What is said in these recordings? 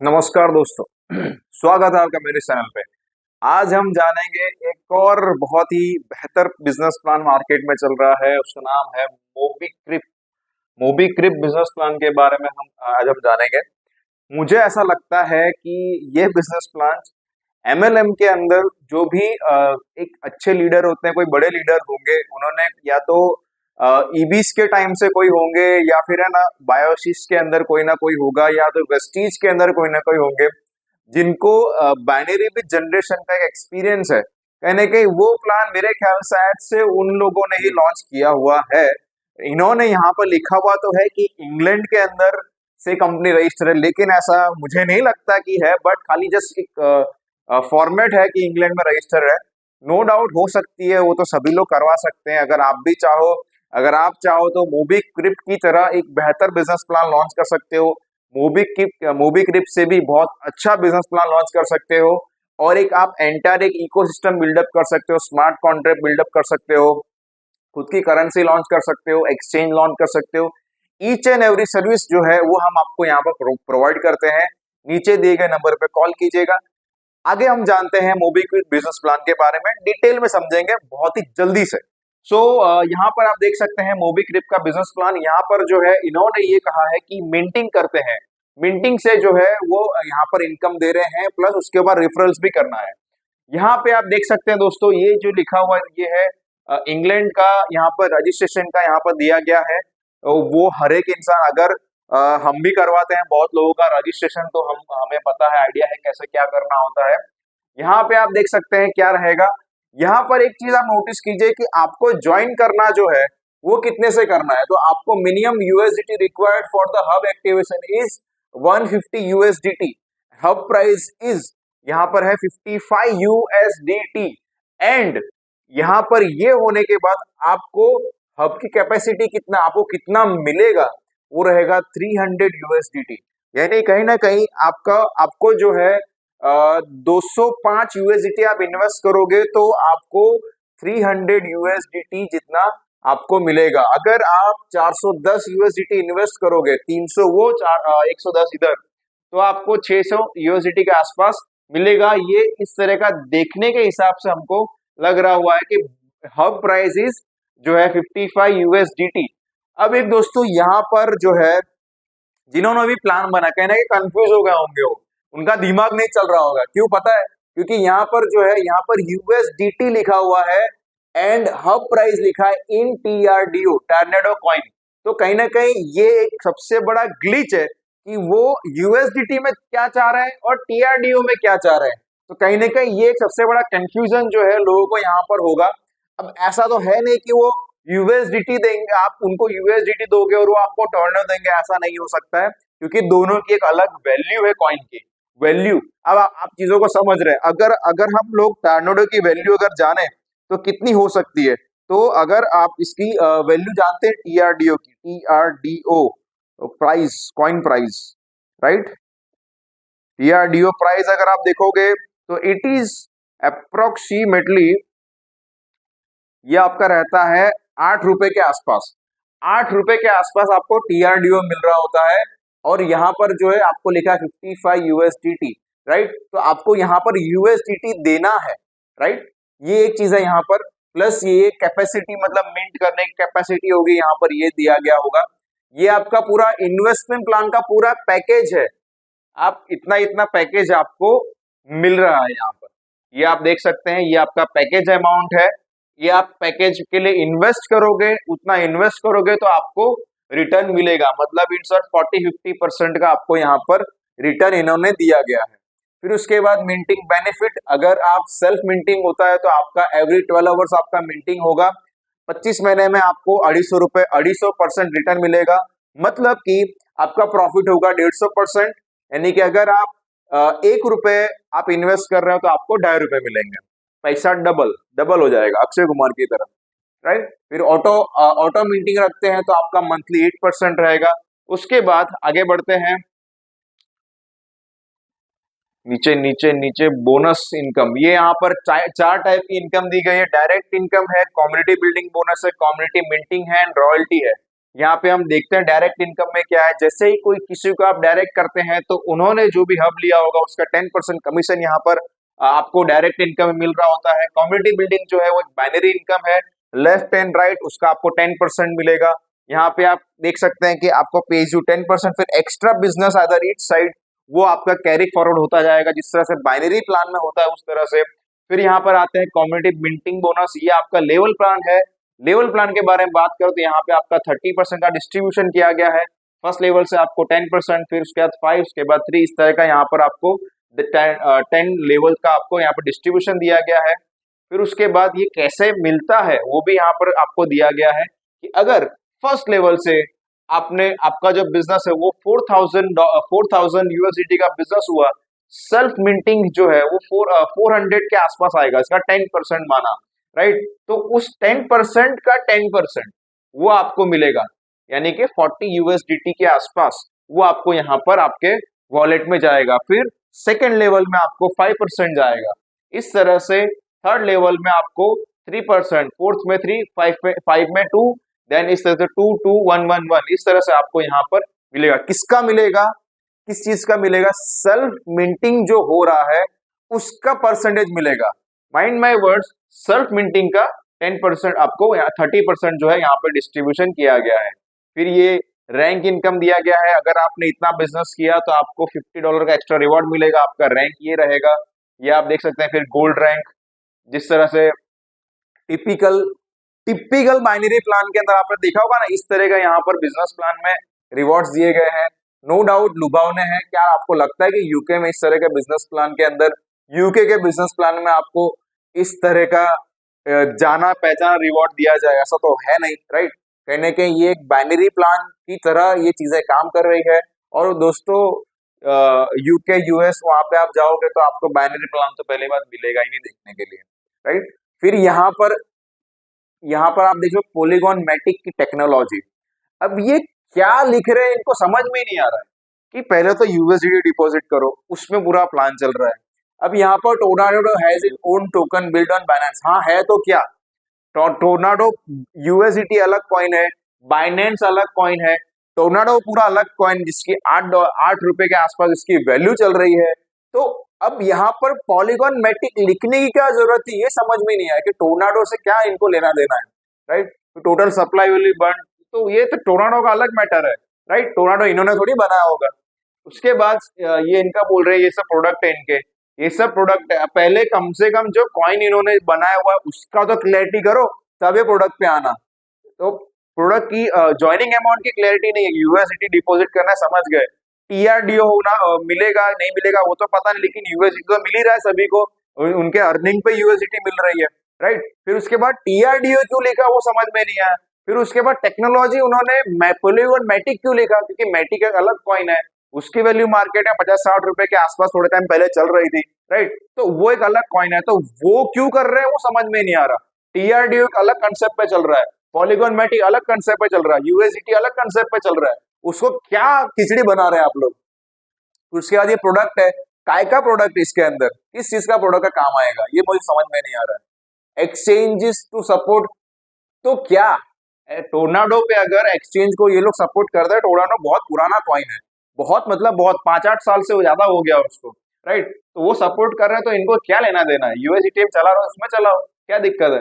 नमस्कार दोस्तों। स्वागत है आपका मेरे चैनल पे। आज हम जानेंगे एक और बहुत ही बेहतर बिजनेस प्लान मार्केट में चल रहा है, उसका नाम है मोबीक्विक। मोबीक्विक बिजनेस प्लान के बारे में हम आज हम जानेंगे। मुझे ऐसा लगता है कि ये बिजनेस प्लान एमएलएम के अंदर जो भी एक अच्छे लीडर होते हैं, कोई बड़े लीडर होंगे, उन्होंने या तो ईबीस के टाइम से कोई होंगे या फिर है ना बायोसिस के अंदर कोई ना कोई होगा या तो वेस्टीज के अंदर कोई ना कोई होंगे जिनको बाइनरी बिट जनरेशन का एक एक्सपीरियंस है। कहीं ना कहीं वो प्लान मेरे ख्याल शायद से उन लोगों ने ही लॉन्च किया हुआ है। इन्होंने यहाँ पर लिखा हुआ तो है कि इंग्लैंड के अंदर से कंपनी रजिस्टर है, लेकिन ऐसा मुझे नहीं लगता कि है, बट खाली जस्ट एक फॉर्मेट है कि इंग्लैंड में रजिस्टर है। नो डाउट हो सकती है, वो तो सभी लोग करवा सकते हैं। अगर आप भी चाहो, अगर आप चाहो तो मोबीक्विक की तरह एक बेहतर बिजनेस प्लान लॉन्च कर सकते हो। मोबीक्विक से भी बहुत अच्छा बिजनेस प्लान लॉन्च कर सकते हो और एक आप एंटायर एक इकोसिस्टम बिल्डअप कर सकते हो, स्मार्ट कॉन्ट्रैक्ट बिल्डअप कर सकते हो, खुद की करेंसी लॉन्च कर सकते हो, एक्सचेंज लॉन्च कर सकते हो। ईच एंड एवरी सर्विस जो है वो हम आपको यहाँ पर प्रोवाइड करते हैं। नीचे दिए गए नंबर पे कॉल कीजिएगा। आगे हम जानते हैं मोबीक्विक बिजनेस प्लान के बारे में, डिटेल में समझेंगे बहुत ही जल्दी से। यहाँ पर आप देख सकते हैं मोबीक्विक का बिजनेस प्लान। यहाँ पर जो है इन्होंने ये कहा है कि मिंटिंग करते हैं, मिंटिंग से जो है वो यहाँ पर इनकम दे रहे हैं, प्लस उसके बाद रेफरल्स भी करना है। यहाँ पे आप देख सकते हैं दोस्तों, ये जो लिखा हुआ ये है इंग्लैंड का, यहाँ पर रजिस्ट्रेशन का यहाँ पर दिया गया है। वो हर एक इंसान, अगर हम भी करवाते हैं बहुत लोगों का रजिस्ट्रेशन, तो हमें पता है, आइडिया है कैसे क्या करना होता है। यहाँ पे आप देख सकते हैं क्या रहेगा। यहाँ पर एक चीज आप नोटिस कीजिए कि आपको ज्वाइन करना जो है वो कितने से करना है। तो आपको minimum USDT required for the hub activation is 150 USDT. Hub price is यहाँ पर है 55 यूएसडीटी। एंड यहाँ पर ये होने के बाद आपको हब की कैपेसिटी कितना, आपको कितना मिलेगा, वो रहेगा 300 यूएसडीटी। यानी कहीं ना कहीं आपको जो है 205 यूएसडीटी आप इन्वेस्ट करोगे तो आपको 300 यूएसडीटी जितना आपको मिलेगा। अगर आप 410 यूएसडीटी इन्वेस्ट करोगे, 300 वो 110 इधर, तो आपको 600 यूएसडीटी के आसपास मिलेगा। ये इस तरह का देखने के हिसाब से हमको लग रहा हुआ है कि हब प्राइस जो है 55 यूएसडीटी। अब एक दोस्तों यहाँ पर जो है जिन्होंने भी प्लान बना, कहना कि कंफ्यूज हो गए होंगे, वो उनका दिमाग नहीं चल रहा होगा। क्यों पता है? क्योंकि यहाँ पर जो है यहाँ पर यूएसडीटी लिखा हुआ है एंड हब प्राइस लिखा है इन टीआरडीओ, टर्नेडो कॉइन। तो कहीं ना कहीं ये एक सबसे बड़ा ग्लिच है कि वो यूएसडीटी में क्या चाह रहे हैं और टीआरडीओ में क्या चाह रहे हैं। तो कहीं ना कहीं ये एक सबसे बड़ा कंफ्यूजन जो है लोगों को यहाँ पर होगा। अब ऐसा तो है नहीं कि वो यूएसडीटी देंगे, आप उनको यूएसडीटी दोगे और वो आपको टर्नर देंगे, ऐसा नहीं हो सकता है, क्योंकि दोनों की एक अलग वैल्यू है, कॉइन की वैल्यू। अब आप चीजों को समझ रहे हैं। अगर अगर हम लोग टर्नोडो की वैल्यू अगर जाने तो कितनी हो सकती है, तो अगर आप इसकी वैल्यू जानते हैं टीआरडीओ की, TRDO price, coin price, right. TRDO price अगर आप देखोगे तो इट इज अप्रोक्सीमेटली, ये आपका रहता है 8 रुपए के आसपास। 8 रुपए के आसपास आपको टीआरडीओ मिल रहा होता है। और यहाँ पर जो है आपको लिखा है 55 यूएसडीटी, राइट। तो आपको यहाँ पर यूएसडीटी देना है, राइट। ये एक चीज है यहाँ पर। प्लस ये कैपेसिटी, मतलब मिंट करने की कैपेसिटी होगी, यहाँ पर ये दिया गया होगा। ये आपका पूरा इन्वेस्टमेंट प्लान का पूरा पैकेज है। आप इतना इतना पैकेज आपको मिल रहा है यहाँ पर। ये आप देख सकते हैं, ये आपका पैकेज अमाउंट है। ये आप पैकेज के लिए इन्वेस्ट करोगे, उतना इन्वेस्ट करोगे तो आपको रिटर्न मिलेगा। मतलब इन शॉर्ट 40-50% का आपको यहाँ पर रिटर्न इन्होंने दिया गया है। फिर उसके बाद मिंटिंग बेनिफिट, अगर आप सेल्फ मिंटिंग होता है तो आपका एवरी 12 आवर्स आपका मिंटिंग होगा। 25 महीने में आपको 250% रिटर्न मिलेगा। मतलब कि आपका प्रॉफिट होगा 150%। यानी कि अगर आप 1 रुपए आप इन्वेस्ट कर रहे हो तो आपको 2.5 रुपए मिलेंगे। पैसा डबल डबल हो जाएगा, अक्षय कुमार की तरह, राइट। फिर ऑटो मिंटिंग रखते हैं तो आपका मंथली 8% रहेगा। उसके बाद आगे बढ़ते हैं, नीचे नीचे नीचे बोनस इनकम। ये यहाँ पर चार टाइप की इनकम दी गई है। डायरेक्ट इनकम है, कम्युनिटी बिल्डिंग बोनस है, कम्युनिटी मिंटिंग है एंड रॉयल्टी है। यहाँ पे हम देखते हैं डायरेक्ट इनकम में क्या है। जैसे ही कोई किसी को आप डायरेक्ट करते हैं तो उन्होंने जो भी हब लिया होगा उसका 10% कमीशन यहाँ पर आपको डायरेक्ट इनकम में मिल रहा होता है। कम्युनिटी बिल्डिंग जो है वो बाइनरी इनकम है, लेफ्ट एंड राइट उसका आपको 10% मिलेगा। यहाँ पे आप देख सकते हैं कि आपको पेज यू 10%, फिर extra business other each side वो आपका कैरी फॉरवर्ड होता जाएगा, जिस तरह से बाइनरी प्लान में होता है उस तरह से। फिर यहाँ पर आते हैं कम्युनिटी मिंटिंग बोनस, ये आपका लेवल प्लान है। लेवल प्लान के बारे में बात करो तो यहाँ पे आपका 30% का डिस्ट्रीब्यूशन किया गया है। फर्स्ट लेवल से आपको 10%, फिर उसके बाद 5, उसके बाद 3, इस तरह का यहाँ पर आपको 10 लेवल का आपको यहाँ पर डिस्ट्रीब्यूशन दिया गया है। फिर उसके बाद ये कैसे मिलता है वो भी यहाँ पर आपको दिया गया है कि अगर फर्स्ट लेवल से आपने आपका जो बिजनेस है वो 4,000 यूएसडीटी का बिजनेस हुआ, सेल्फ मिंटिंग जो है वो 400 के आसपास आएगा, इसका 10% माना, राइट। तो उस 10% का 10% वो आपको मिलेगा, यानी कि 40 यूएसडीटी के आसपास वो आपको यहाँ पर आपके वॉलेट में जाएगा। फिर सेकेंड लेवल में आपको 5% जाएगा। इस तरह से थर्ड लेवल में आपको 3%, फोर्थ में 3, 5 में 2, देन इस तरह से 2, 2, 1, 1, 1, इस तरह से आपको यहाँ पर मिलेगा। किसका मिलेगा, किस चीज का मिलेगा? सेल्फ मिंटिंग जो हो रहा है उसका परसेंटेज मिलेगा। Mind my words, self minting का 10% आपको 30% जो है यहाँ पर डिस्ट्रीब्यूशन किया गया है। फिर ये रैंक इनकम दिया गया है, अगर आपने इतना बिजनेस किया तो आपको $50 का एक्स्ट्रा रिवॉर्ड मिलेगा, आपका रैंक ये रहेगा। ये आप देख सकते हैं। फिर गोल्ड रैंक, जिस तरह से टिपिकल टिपिकल बाइनरी प्लान के अंदर आपने देखा होगा ना, इस तरह का यहाँ पर बिजनेस प्लान में रिवॉर्ड्स दिए गए हैं। नो डाउट लुभावने हैं। क्या आपको लगता है कि यूके में इस तरह के बिजनेस प्लान के अंदर, यूके के बिजनेस प्लान में आपको इस तरह का जाना पहचाना रिवॉर्ड दिया जाए? ऐसा तो है नहीं, राइट। कहीं ना कहीं ये एक बाइनरी प्लान की तरह ये चीजें काम कर रही है। और दोस्तों यूके यूएस वहां पे आप जाओगे तो आपको बाइनरी प्लान तो पहली बार मिलेगा ही नहीं देखने के लिए, राइट। फिर यहाँ पर आप देखो पॉलीगॉन मैटिक की टेक्नोलॉजी। अब ये क्या लिख रहे हैं इनको समझ में ही नहीं आ रहा है कि पहले तो यूएसडीटी डिपॉजिट करो, उसमें पूरा प्लान चल रहा है। अब यहाँ पर tornado has its own token build on Binance. हाँ है तो क्या, टोर्नाडो यूएसडीटी अलग कॉइन है, बाइनेंस अलग कॉइन है, टोर्नाडो पूरा अलग कॉइन जिसकी 8 रुपए के आसपास इसकी वैल्यू चल रही है। तो अब यहाँ पर पॉलीगॉन मैटिक लिखने की क्या जरूरत थी, ये समझ में नहीं आया कि टोर्नाडो से क्या इनको लेना देना है, right. Total supply will be burn, तो ये तो टोर्नाडो का अलग मैटर है, राइट। टोर्नाडो इन्होंने थोड़ी बनाया होगा। उसके बाद ये इनका बोल रहे हैं ये सब प्रोडक्ट है इनके, ये सब प्रोडक्ट है। पहले कम से कम जो कॉइन इन्होंने बनाया हुआ है उसका तो क्लैरिटी करो, तब ये प्रोडक्ट पे आना। तो प्रोडक्ट की ज्वाइनिंग अमाउंट की क्लैरिटी नहीं है, यूएसडीटी डिपॉजिट करना समझ गए, टीआरडीओ होना मिलेगा नहीं मिलेगा वो तो पता नहीं, लेकिन यूएसडीटी तो मिल ही रहा है सभी को, उनके अर्निंग पे यूएसडीटी मिल रही है, राइट। फिर उसके बाद टीआरडीओ क्यों लिखा वो समझ में नहीं आया। फिर उसके बाद टेक्नोलॉजी उन्होंने पॉलीगॉन मैटिक क्यों लिखा, क्योंकि मैटिक एक अलग कॉइन है, उसकी वैल्यू मार्केट में 50-60 रुपए के आसपास थोड़े टाइम पहले चल रही थी, राइट। तो वो एक अलग कॉइन है, तो वो क्यों कर रहे हैं वो समझ में नहीं आ रहा। टीआरडीओ एक अलग कंसेप्ट पे चल रहा है, पॉलीगॉन मैटिक अलग कंसेप्ट पे चल रहा है, यूएसडीटी अलग कंसेप्ट पे चल रहा है, उसको क्या खिचड़ी बना रहे हैं आप लोग। उसके बाद ये प्रोडक्ट है, काय का प्रोडक्ट इसके अंदर, किस चीज का प्रोडक्ट का काम आएगा ये मुझे समझ में नहीं आ रहा है। एक्सचेंजेस टू सपोर्ट, तो क्या टोर्नाडो पे अगर एक्सचेंज को ये लोग सपोर्ट करते हैं, टोर्नाडो बहुत पुराना कॉइन है, बहुत मतलब बहुत 5-8 साल से ज्यादा हो गया उसको, राइट। तो वो सपोर्ट कर रहे हैं तो इनको क्या लेना देना है, यूएसडीटी चला रहा हो उसमें चलाओ, क्या दिक्कत है।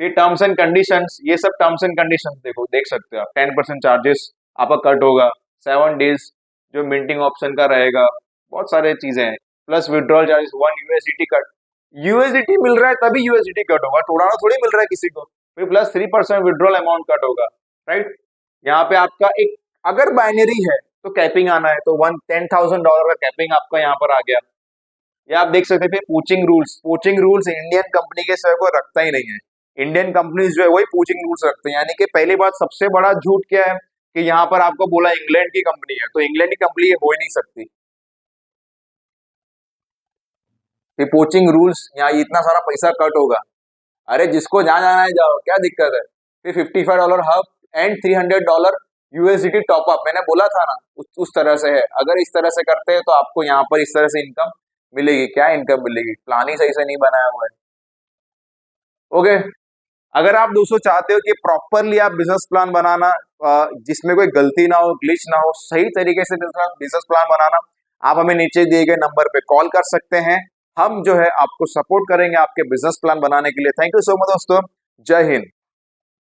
फिर टर्म्स एंड कंडीशंस, ये सब टर्म्स एंड कंडीशंस देखो, देख सकते हो आप। 10% चार्जेस आपका कट होगा, 7 डेज जो मिंटिंग ऑप्शन का रहेगा, बहुत सारे चीजें हैं, plus withdrawal charges 1 USDT cut, USDT मिल रहा है तभी यूएसडीटी कट होगा, टोर्नाडो थोड़ी मिल रहा है किसी को। फिर प्लस 3% विड्रॉल अमाउंट कट होगा, राइट। यहाँ पे आपका एक अगर बाइनरी है तो कैपिंग आना है, तो $10,000 का कैपिंग आपका यहाँ पर आ गया। ये आप देख सकते थे पोचिंग रूल्स इंडियन कंपनी के सर को रखता ही नहीं है। इंडियन कंपनीज जो है वही पोचिंग रूल्स रखते हैं, यानी कि पहली बात सबसे बड़ा झूठ क्या है कि यहाँ पर आपको बोला इंग्लैंड की कंपनी है, तो इंग्लैंड की कंपनी हो ही नहीं सकती। पोचिंग रूल्स, यहाँ इतना सारा पैसा कट होगा, अरे जिसको जहां जाना है जाओ, क्या दिक्कत है। फिर $55 हब एंड $300 यूएसडीटी टॉपअप, मैंने बोला था ना उस तरह से है। अगर इस तरह से करते हैं तो आपको यहाँ पर इस तरह से इनकम मिलेगी। क्या इनकम मिलेगी, प्लान ही सही से नहीं बनाया हुआ है। ओके, अगर आप दोस्तों चाहते हो कि प्रॉपरली आप बिजनेस प्लान बनाना, जिसमें कोई गलती ना हो, ग्लिच ना हो, सही तरीके से बिजनेस प्लान बनाना, आप हमें नीचे दिए गए नंबर पे कॉल कर सकते हैं। हम जो है आपको सपोर्ट करेंगे आपके बिजनेस प्लान बनाने के लिए। थैंक यू सो मच दोस्तों। जय हिंद।